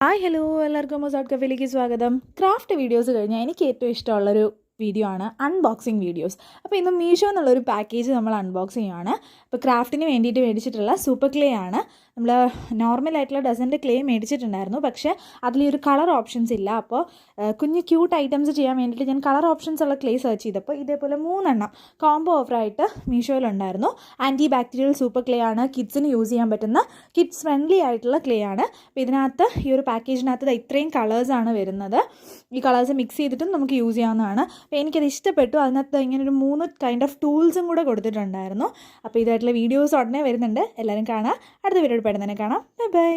Hi hello എല്ലാവർക്കും Mozart കഫേയിലേക്ക് സ്വാഗതം. Craft videos കഴിഞ്ഞാൽ എനിക്ക് ഏറ്റവും ഇഷ്ടമുള്ളൊരു വീഡിയോ ആണ് അൺബോക്സിങ് വീഡിയോസ്. അപ്പോൾ ഇന്ന് മീഷോ എന്നുള്ളൊരു പാക്കേജ് നമ്മൾ അൺബോക്സ് ചെയ്യുകയാണ്. അപ്പോൾ ക്രാഫ്റ്റിന് വേണ്ടിയിട്ട് മേടിച്ചിട്ടുള്ള സൂപ്പർ ക്ലേ ആണ്. നമ്മൾ നോർമലായിട്ടുള്ള ഡസൻ്റെ ക്ലേ മേടിച്ചിട്ടുണ്ടായിരുന്നു, പക്ഷേ അതിൽ ഒരു കളർ ഓപ്ഷൻസ് ഇല്ല. അപ്പോൾ കുഞ്ഞ് ക്യൂട്ട് ഐറ്റംസ് ചെയ്യാൻ വേണ്ടിയിട്ട് ഞാൻ കളർ ഓപ്ഷൻസ് ഉള്ള ക്ലേ സെർച്ച് ചെയ്തപ്പോൾ ഇതേപോലെ 3 കോംബോ ഓഫറായിട്ട് മീഷോയിലുണ്ടായിരുന്നു. ആൻറ്റി ബാക്ടീരിയൽ സൂപ്പർ ക്ലേ ആണ്, കിഡ്സിന് യൂസ് ചെയ്യാൻ പറ്റുന്ന കിഡ്സ് ഫ്രണ്ട്ലി ആയിട്ടുള്ള ക്ലേ ആണ്. അപ്പോൾ ഇതിനകത്ത് ഈ ഒരു പാക്കേജിനകത്ത് ഇത്രയും കളേഴ്സാണ് വരുന്നത്. ഈ കളേഴ്സ് മിക്സ് ചെയ്തിട്ടും നമുക്ക് യൂസ് ചെയ്യാവുന്നതാണ്. അപ്പോൾ എനിക്കത് ഇഷ്ടപ്പെട്ടു. അതിനകത്ത് ഇങ്ങനെ ഒരു 3 കൈൻഡ് ഓഫ് ടൂൾസും കൂടെ കൊടുത്തിട്ടുണ്ടായിരുന്നു. അപ്പോൾ ഇതായിട്ടുള്ള വീഡിയോസ് ഉടനെ വരുന്നുണ്ട്, എല്ലാവരും കാണാം. അടുത്ത വീഡിയോ പെട്ടെന്ന് തന്നെ കാണാം. Bye bye.